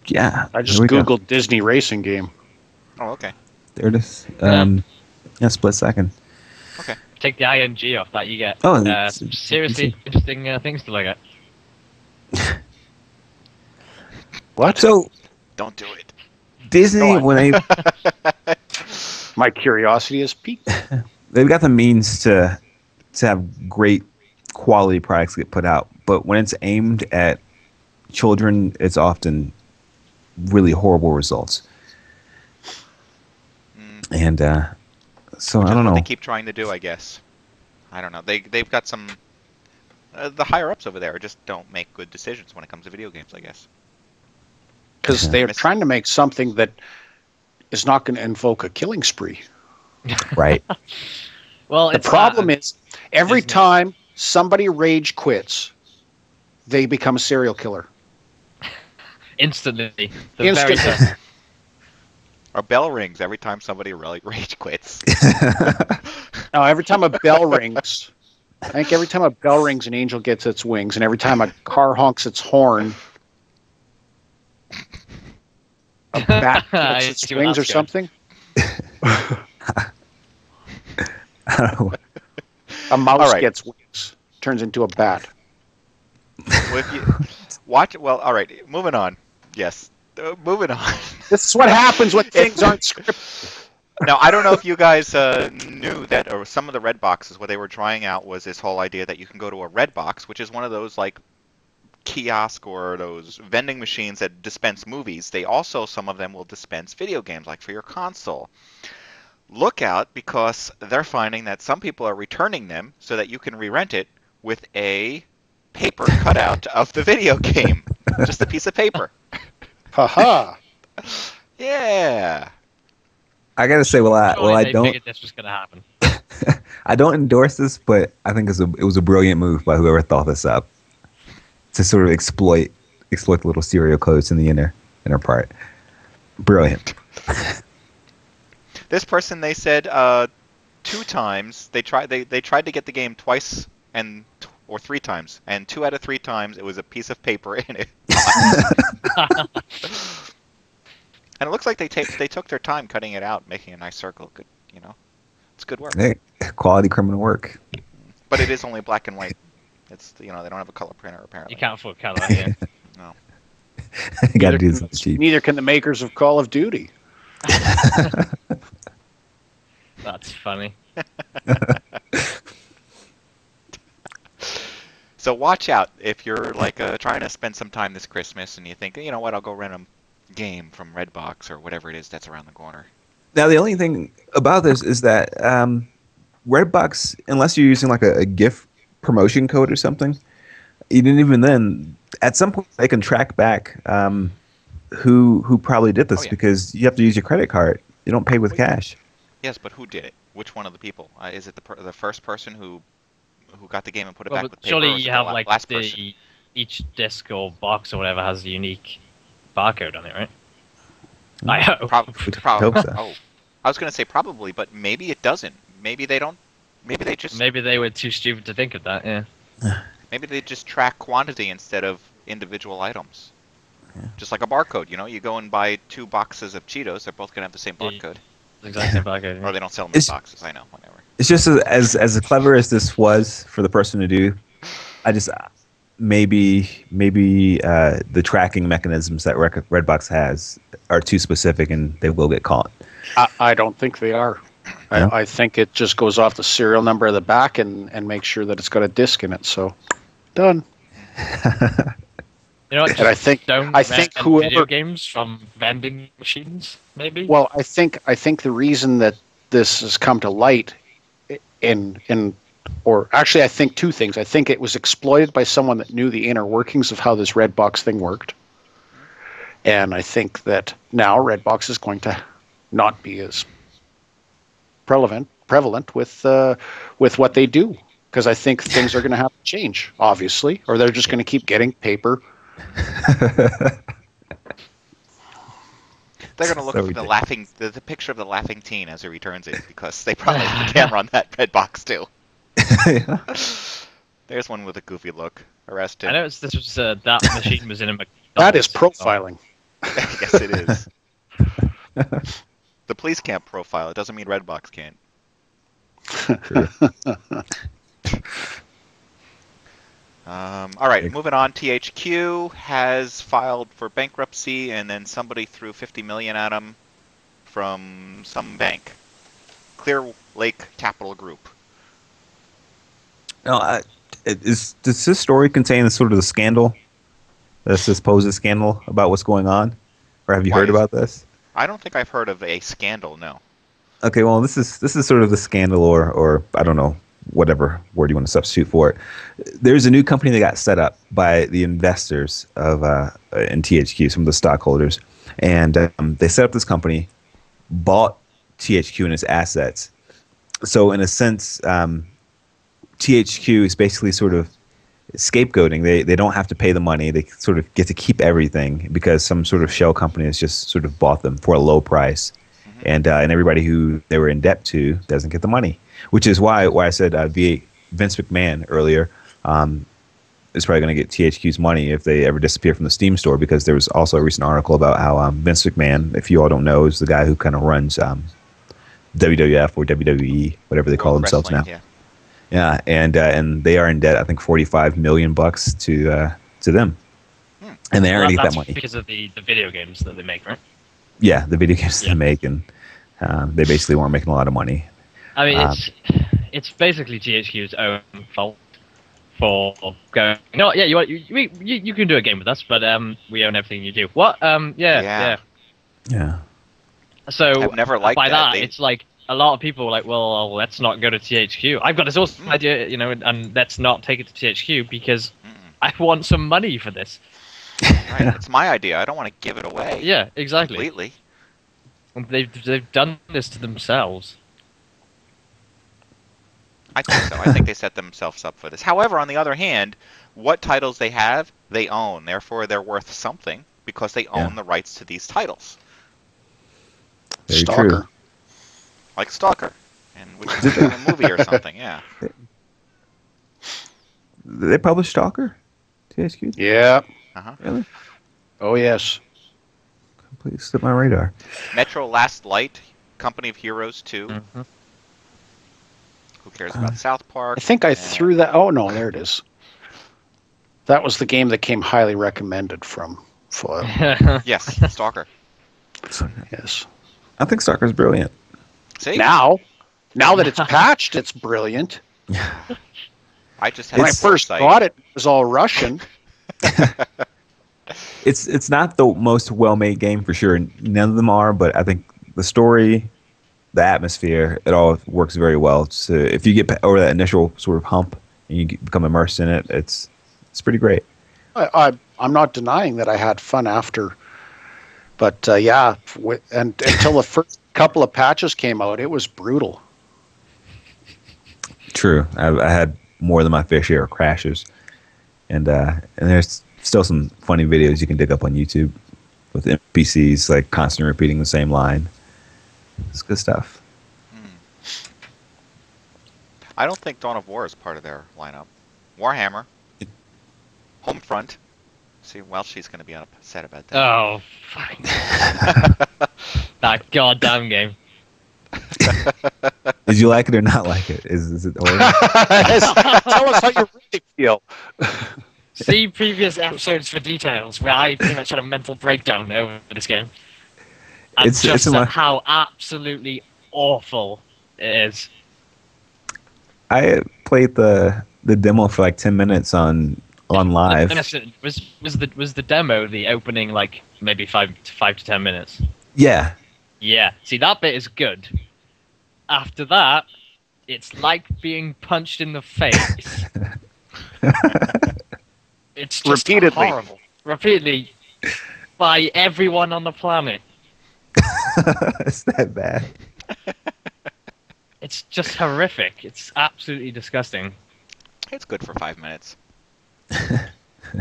C: Yeah,
E: I just
C: here we go.
E: Googled Disney racing game.
A: Oh, okay.
C: There it is. Yeah, Split Second.
A: Okay.
D: Take the ING off that, you get
C: It's
D: seriously interesting things to look at.
E: What?
C: So
A: Don't do it.
C: Disney,
E: Go on.
C: when
E: My curiosity is piqued.
C: they've got the means to have great quality products get put out, but when it's aimed at children, it's often really horrible results. And so
A: Which
C: I
A: is
C: don't
A: what
C: know.
A: they keep trying to do, I guess. I don't know. They've got some. The higher ups over there just don't make good decisions when it comes to video games, I guess.
E: Because they're trying to make something that is not going to invoke a killing spree.
C: Right.
D: Well,
E: The problem is, every time somebody rage quits, they become a serial killer.
D: instantly.
E: Instantly.
A: Or bell rings every time somebody really rage quits.
E: No, every time a bell rings, I think every time a bell rings, an angel gets its wings, and every time a car honks its horn, a bat gets
D: I
E: its
D: see where
E: wings or
D: that's going.
E: something.
C: I don't know.
E: A mouse
A: All right.
E: gets wings, turns into a bat.
A: Well, if you watch, well, all right, moving on. Yes, moving on.
E: This is what happens when things aren't scripted.
A: Now, I don't know if you guys knew that, or some of the Redboxes, what they were trying out was this whole idea that you can go to a Redbox, which is one of those like kiosk or those vending machines that dispense movies. They also, some of them will dispense video games, like for your console. Look out, because they're finding that some people are returning them so that you can re-rent it with a paper cutout of the video game. Just a piece of paper.
E: Haha.
A: Yeah.
C: I gotta say, I
D: They
C: don't.
D: figured this was going to happen.
C: I don't endorse this, but I think it was a brilliant move by whoever thought this up to sort of exploit the little serial codes in the inner part. Brilliant.
A: This person, they said 2 times they tried to get the game twice or 3 times, and 2 out of 3 times it was a piece of paper in it. And it looks like they took their time cutting it out, making a nice circle. Good, it's good work.
C: Hey, quality criminal work.
A: But it is only black and white. It's they don't have a color printer apparently.
D: You can't afford color. Yeah.
A: No.
C: Got to do something cheap.
E: Neither can the makers of Call of Duty.
D: That's funny.
A: So watch out if you're like trying to spend some time this Christmas and you think, you know what, I'll go rent a game from Redbox or whatever it is that's around the corner.
C: Now, the only thing about this is that Redbox, unless you're using like a gift promotion code or something, even then, at some point they can track back who probably did this because you have to use your credit card. You don't pay with cash.
A: Yes, but who did it? Which one of the people? Is it the first person who got the game and put it back with paper?
D: Surely
A: or is
D: you
A: it
D: have
A: the
D: like
A: last person?
D: each disc or box or whatever has a unique barcode on it, right? I hope.
A: Probably.
C: so.
A: Oh, I was going to say probably, but maybe it doesn't. Maybe they don't. Maybe they just.
D: Maybe they were too stupid to think of that. Yeah.
A: Maybe they just track quantity instead of individual items. Yeah. Just like a barcode, you go and buy 2 boxes of Cheetos, they're both going to have the same barcode.
D: Exactly, barcode.
A: Or they don't sell them in boxes, I know, whatever.
C: It's just as clever as this was for the person to do, I just maybe the tracking mechanisms that Redbox has are too specific and they will get caught.
E: I don't think they are.
C: No?
E: I think it just goes off the serial number of the back and makes sure that it's got a disc in it. So, done.
D: You know what?
E: And I think whoever
D: video games from vending machines, maybe.
E: Well, I think the reason that this has come to light, or actually, I think 2 things. I think it was exploited by someone that knew the inner workings of how this Redbox thing worked, and I think that now Redbox is going to not be as prevalent with what they do, because I think things are going to have to change, obviously, or they're just going to keep getting paper.
A: They're going to look for the picture of the laughing teen as he returns it, because they probably have the camera on that Redbox too.
C: Yeah.
A: There's one with a goofy look. Arrest him.
D: I noticed this was that machine was in a McDonald's.
E: That is profiling.
A: Yes, it is. The police can't profile. It doesn't mean Redbox can't. All right, moving on. THQ has filed for bankruptcy, and then somebody threw $50 million at them from some bank, Clear Lake Capital Group.
C: Now, does this story contain sort of the scandal, the supposed scandal about what's going on, or have you heard about this?
A: I don't think I've heard of a scandal. No.
C: Okay, well, this is sort of the scandal, or I don't know, whatever word you want to substitute for it. There's a new company that got set up by the investors of in THQ, some of the stockholders, and they set up this company, bought THQ and its assets. So in a sense, THQ is basically sort of scapegoating. They don't have to pay the money. They sort of get to keep everything because some sort of shell company has just sort of bought them for a low price, and everybody who they were in debt to doesn't get the money. Which is why I said Vince McMahon earlier is probably going to get THQ's money if they ever disappear from the Steam store, because there was also a recent article about how Vince McMahon, if you all don't know, is the guy who kind of runs WWF or WWE, whatever they call themselves now. Yeah, and they are in debt, I think $45 million to them, and they aren't going to get that money
D: because of the video games that they make, right?
C: Yeah, the video games they make, and they basically weren't making a lot of money.
D: I mean, it's basically THQ's own fault for going. No, yeah, you can do a game with us, but we own everything you do. What? Yeah. So
A: I've never liked
D: by
A: that.
D: It's like a lot of people are like, well, let's not go to THQ. I've got this awesome idea, and let's not take it to THQ because I want some money for this.
A: Right, it's my idea. I don't want to give it away.
D: Yeah, exactly.
A: Completely.
D: They've done this to themselves.
A: I think so. I think they set themselves up for this. However, on the other hand, what titles they have, they own. Therefore, they're worth something because they own the rights to these titles.
C: Very
E: Stalker.
C: true.
A: Like Stalker, and which is a movie or something. Yeah.
C: They publish Stalker? THQ?
E: Yeah.
A: Uh-huh.
C: Really?
E: Oh yes.
C: completely slipped my radar.
A: Metro Last Light, Company of Heroes 2.
D: Mm-hmm.
A: Who cares about South Park?
E: I think I threw that. Oh, no, there it is. That was the game that came highly recommended from Foil.
A: Yes, Stalker.
E: Yes.
C: I think Stalker's brilliant.
A: See?
E: Now that it's patched, it's brilliant.
A: I just had
E: When I first got it, it was all Russian.
C: It's not the most well-made game for sure. None of them are, but I think the story, the atmosphere, it all works very well. So if you get over that initial sort of hump and you become immersed in it, it's pretty great.
E: I'm not denying that I had fun after, but until the first couple of patches came out, it was brutal.
C: True, I had more than my fair share of crashes, and there's still some funny videos you can dig up on YouTube with NPCs like constantly repeating the same line. It's good stuff.
A: I don't think Dawn of War is part of their lineup. Warhammer. Homefront. See, Welshy's going to be upset about that.
D: Oh, fucking that goddamn game.
C: Did you like it or not like it? Is it horrible?
E: Tell us how you really feel.
D: See previous episodes for details where I pretty much had a mental breakdown over this game. And just how absolutely awful it is.
C: I played the demo for like 10 minutes on live.
D: Was the demo the opening like maybe 5 to 10 minutes?
C: Yeah.
D: Yeah. See, that bit is good. After that, it's like being punched in the face. It's just horrible. Repeatedly by everyone on the planet.
C: It's that bad.
D: It's just horrific. It's absolutely disgusting.
A: It's good for 5 minutes.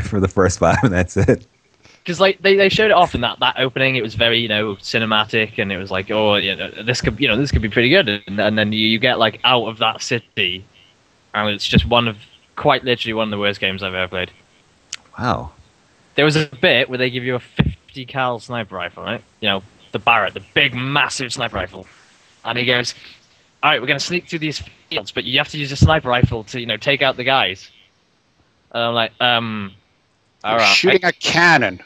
C: For the first 5, and that's it.
D: Because like they showed it off in that opening, it was very cinematic, and it was like, oh, this could be pretty good, and then you get like out of that city, and it's just quite literally one of the worst games I've ever played.
C: Wow.
D: There was a bit where they give you a 50 cal sniper rifle, right? The Barrett, the big massive sniper rifle, and he goes, all right, we're gonna sneak through these fields, but you have to use a sniper rifle to take out the guys. And I'm like, all right.
E: Shooting a cannon.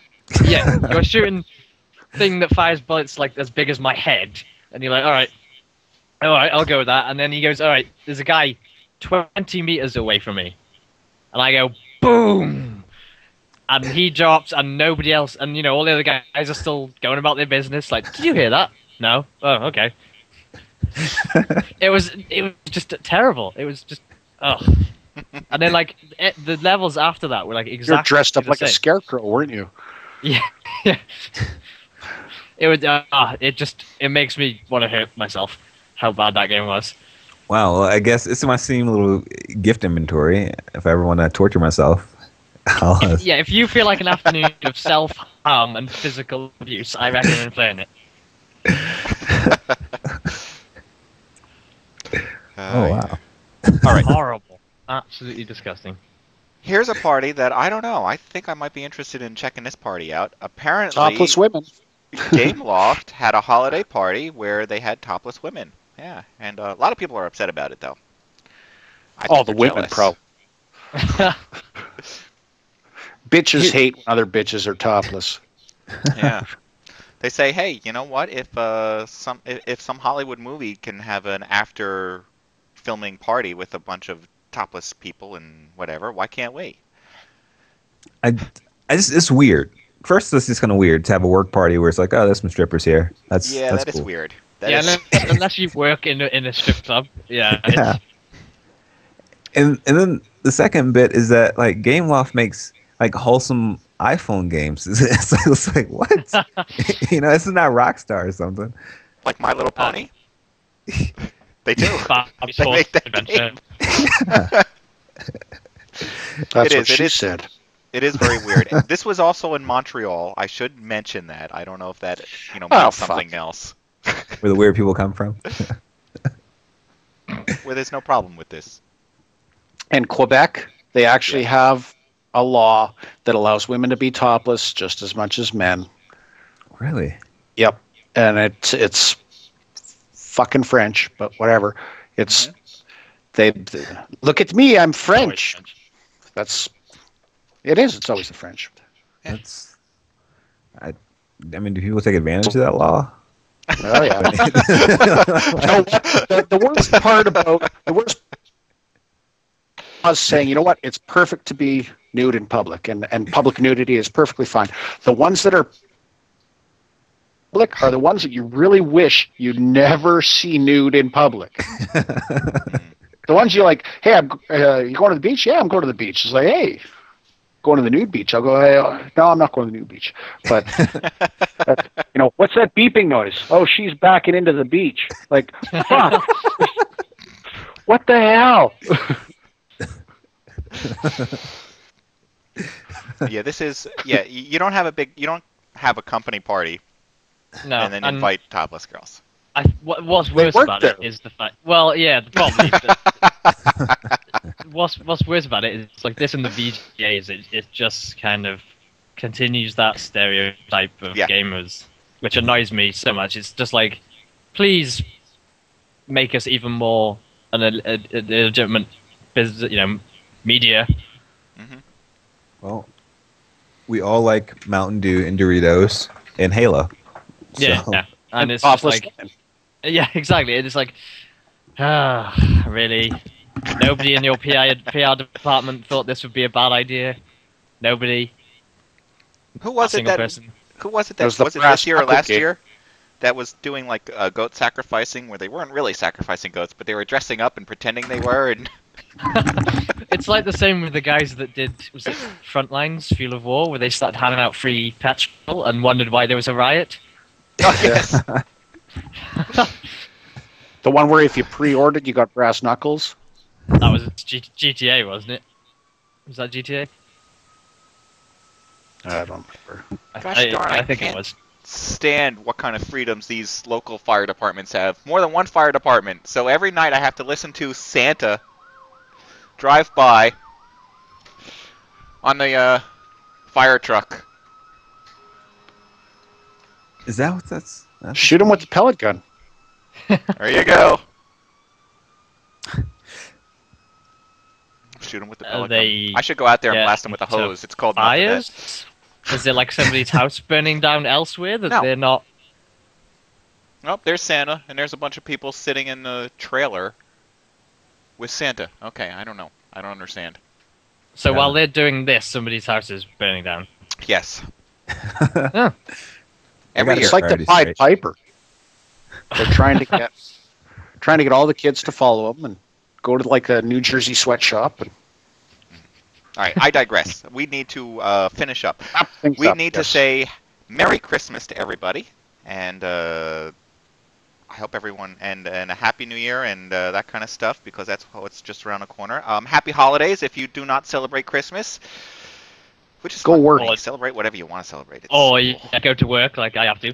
D: Yeah, you're shooting thing that fires bullets like as big as my head, and you're like, all right, I'll go with that. And then he goes, all right, there's a guy 20 meters away from me, and I go, boom, and he drops, and nobody else, and all the other guys are still going about their business. Like, did you hear that? No. Oh, okay. It was just terrible. It was just And then like the levels after that were like exactly.
E: You're dressed up like
D: same.
E: A scarecrow, weren't you?
D: Yeah. It would. It makes me want to hurt myself. How bad that game was.
C: Wow. Well, I guess it's my same little gift inventory. If I ever want to torture myself,
D: if you feel like an afternoon of self-harm and physical abuse, I recommend playing it.
C: Oh wow.
A: All right.
D: Horrible. Absolutely disgusting.
A: Here's a party that I don't know. I think I might be interested in checking this party out. Apparently,
E: Topless Women.
A: Gameloft had a holiday party where they had topless women. Yeah, and a lot of people are upset about it, though.
E: All the women, pro. Bitches hate when other bitches are topless.
A: Yeah. They say, hey, you know what? If some Hollywood movie can have an after filming party with a bunch of topless people and whatever, why can't we?
C: It's weird. First, this is kind of weird to have a work party where it's like, oh, there's some strippers here. That's
A: that
C: cool.
A: is weird.
D: Unless you work in a strip club. Yeah.
C: Yeah. And then the second bit is that like Gameloft makes like wholesome iPhone games. It's like what? This is not Rockstar or something.
A: Like My Little Pony. They do. They make that game.
E: That's what she said.
A: It is very weird. This was also in Montreal. I should mention that. I don't know if that means something else.
C: Where the weird people come from.
A: Where there's no problem with this.
E: In Quebec, they actually have a law that allows women to be topless just as much as men.
C: Really?
E: Yep, and it's fucking French, but whatever. It's they look at me. I'm French. That's it is. It's always the French.
C: That's. I mean, do people take advantage of that law?
E: Oh yeah. No, the worst part about the worst was saying, you know what? It's perfect to be nude in public, and public nudity is perfectly fine. The ones that are public are the ones that you really wish you never see nude in public. The ones you like, hey, you going to the beach? Yeah, I'm going to the beach. It's like, hey, going to the nude beach. I'll go, hey, no, I'm not going to the nude beach. But, what's that beeping noise? Oh, she's backing into the beach. Like, fuck. What the hell?
A: Yeah, you don't have a company party
D: No,
A: and then invite topless girls.
D: What's worse about it is the fact. Well, yeah, the problem is that what's worse about it is like this in the VGAs. It just kind of continues that stereotype of gamers, which annoys me so much. It's just like, please make us even more a legitimate business, media.
A: Mm-hmm.
C: Well, we all like Mountain Dew and Doritos and Halo.
D: Yeah,
C: So.
D: yeah. And it's just like, yeah, exactly. It's like, really? Nobody in your PR department thought this would be a bad idea. Nobody.
A: Who was it that?
D: Person.
A: Who was it that? Was it this year or last year? That was doing like goat sacrificing, where they weren't really sacrificing goats, but they were dressing up and pretending they were. And
D: it's like the same with the guys that did Frontlines, Fuel of War, where they started handing out free petrol and wondered why there was a riot.
A: Oh, yes.
E: The one where if you pre-ordered, you got brass knuckles.
D: That was GTA, wasn't it? Was that GTA?
E: I don't remember.
A: Gosh darn,
D: I think it was.
A: Stand what kind of freedoms these local fire departments have. More than one fire department. So every night I have to listen to Santa drive by on the fire truck.
C: Is that what that's
E: Shoot him with the pellet gun.
A: There you go. Shoot him with the pellet gun. I should go out there and blast him with a hose. It's called
D: fires. Is it like somebody's house burning down elsewhere that they're not?
A: Oh, there's Santa, and there's a bunch of people sitting in the trailer with Santa. Okay, I don't know. I don't understand.
D: So while they're doing this, somebody's house is burning down.
A: Yes.
D: Huh.
E: It's like the Pied Piper. They're trying to get all the kids to follow them and go to like a New Jersey sweatshop. And...
A: All right, I digress. We need to finish up. We need to say Merry Christmas to everybody, and I hope everyone and a Happy New Year and that kind of stuff, because that's it's just around the corner. Happy holidays if you do not celebrate Christmas. Which is
E: go work.
A: Celebrate whatever you want to celebrate.
D: I go to work like I have to.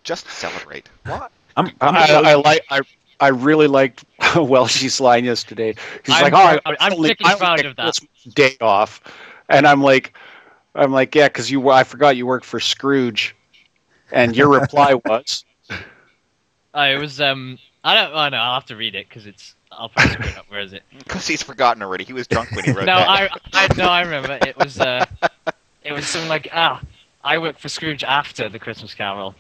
A: Just celebrate. What?
E: I really liked Welshy's line yesterday. He's like,
D: I'm particularly proud of that.
E: Day off, and I'm like, yeah, because I forgot you worked for Scrooge, and your reply was,
D: it was I know. I'll have to read it because I'll probably screw it up. Where is it?
A: Because he's forgotten already. He was drunk when he wrote that.
D: I remember. It was something like, I work for Scrooge after the Christmas Carol.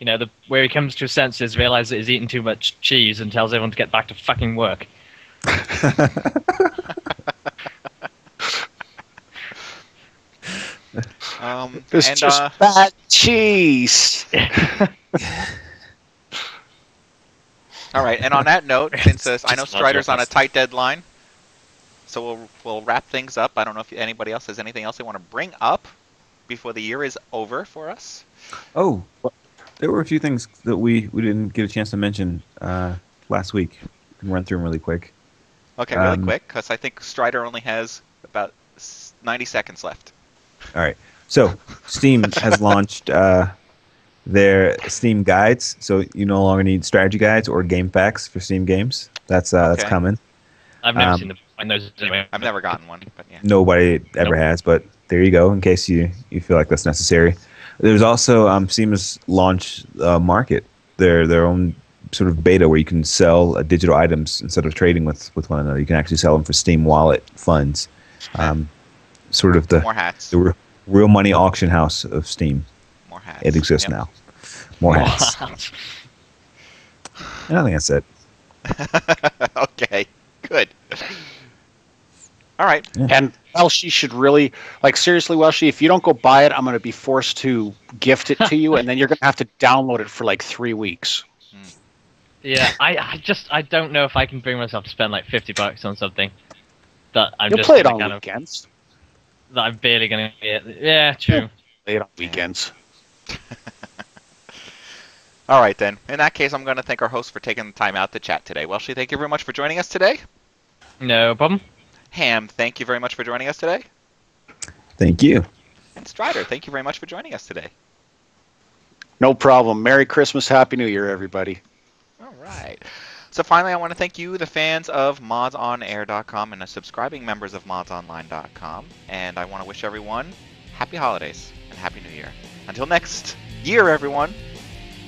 D: Where he comes to his senses, realizes that he's eaten too much cheese, and tells everyone to get back to fucking work.
E: It's just bad cheese.
A: All right, and on that note, since I know Stryder's on a tight deadline, so we'll wrap things up. I don't know if anybody else has anything else they want to bring up before the year is over for us.
C: Oh, there were a few things that we didn't get a chance to mention last week. We can run through them really quick.
A: Okay, really quick, because I think Stryder only has about 90 seconds left.
C: All right. So Steam has launched their Steam guides, so you no longer need strategy guides or game facts for Steam games. That's coming.
D: I've never seen those anyway.
A: I've never gotten one, but yeah.
C: Nobody ever has, but there you go, in case you feel like that's necessary. There's also Steam has launched Market, their own sort of beta where you can sell digital items instead of trading with one another. You can actually sell them for Steam Wallet funds. Sort of
A: More hats.
C: the real money auction house of Steam.
A: More hats.
C: It exists now. More hats. I think that's it.
A: Okay, good. All right.
C: Yeah.
E: And Welshy should really, like, seriously, Welshy, if you don't go buy it, I'm going to be forced to gift it to you, and then you're going to have to download it for like 3 weeks.
D: Yeah, I don't know if I can bring myself to spend like $50 on something that I'm
E: You'll
D: just
E: play it
D: gonna
E: on weekends.
D: that I'm barely gonna get. Yeah, true.
E: Play it on weekends.
A: All right, then. In that case, I'm going to thank our host for taking the time out to chat today. Welshy, thank you very much for joining us today.
D: No problem.
A: Ham, thank you very much for joining us today.
C: Thank you.
A: And Stryder, thank you very much for joining us today.
E: No problem. Merry Christmas, Happy New Year, everybody.
A: All right. So finally, I want to thank you, the fans of MODSonair.com and the subscribing members of MODSonline.com. And I want to wish everyone happy holidays and Happy New Year. Until next year, everyone,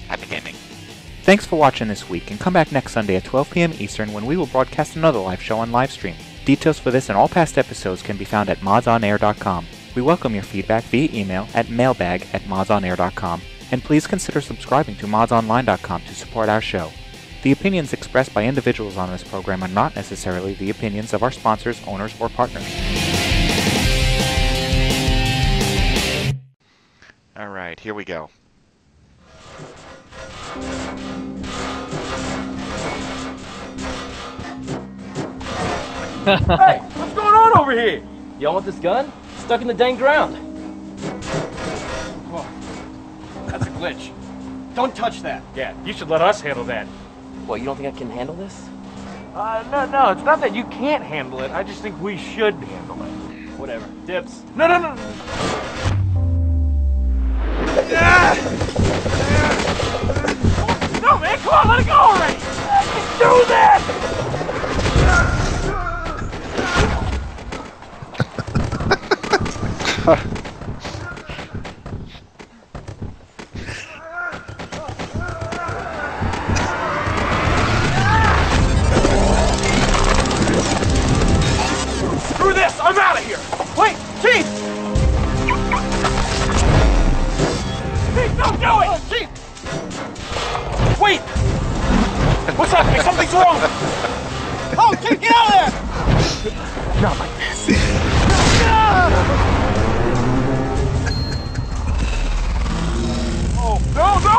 A: happy gaming.
G: Thanks for watching this week, and come back next Sunday at 12 p.m. Eastern when we will broadcast another live show on livestream. Details for this and all past episodes can be found at MODSonair.com. We welcome your feedback via email at mailbag@MODSonair.com, and please consider subscribing to MODSonline.com to support our show. The opinions expressed by individuals on this program are not necessarily the opinions of our sponsors, owners, or partners.
A: All right, here we go.
H: Hey, what's going on over here? Y'all want this gun? Stuck in the dang ground. Whoa. That's a glitch. Don't touch that.
I: Yeah, you should let us handle that.
H: What, you don't think I can handle this?
I: No, it's not that you can't handle it. I just think we should handle it.
H: Whatever.
I: Dips. No. No, man, come on, let it go already! I can do this! Screw this! I'm out of here! Wait, Chief! Chief, don't do it! Chief! Wait! What's happening? Something's wrong! Oh, Chief, get out of there! Not like this. Oh, no!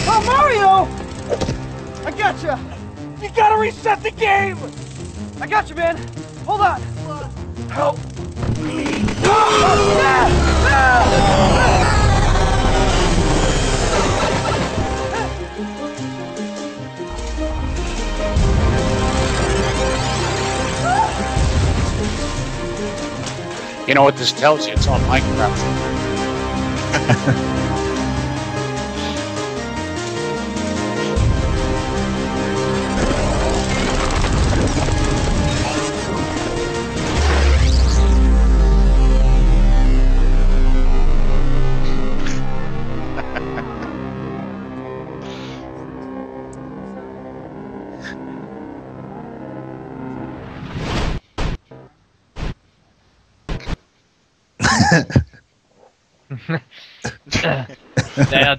I: Oh, Mario! I gotcha! You gotta reset the game! I got you, man. Hold on. Help me.
E: You know what this tells you? It's on Minecraft.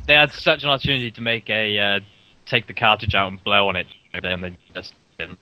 D: They had such an opportunity to make a take the cartridge out and blow on it, and they just didn't.